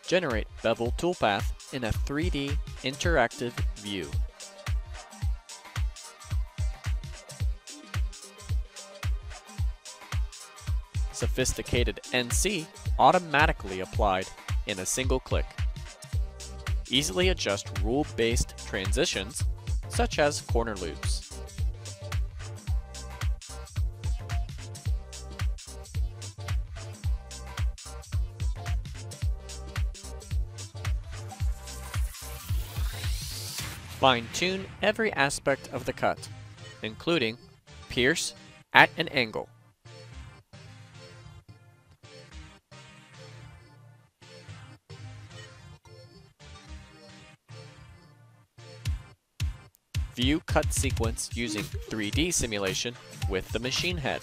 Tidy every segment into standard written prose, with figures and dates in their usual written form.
Generate bevel toolpath in a 3D interactive view. Sophisticated NC automatically applied in a single click. Easily adjust rule-based transitions, such as corner loops. Fine-tune every aspect of the cut, including pierce at an angle. View cut sequence using 3D simulation with the machine head.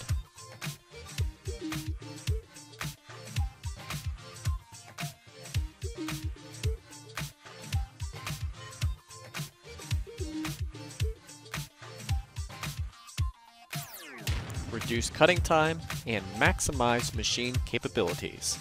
Reduce cutting time and maximize machine capabilities.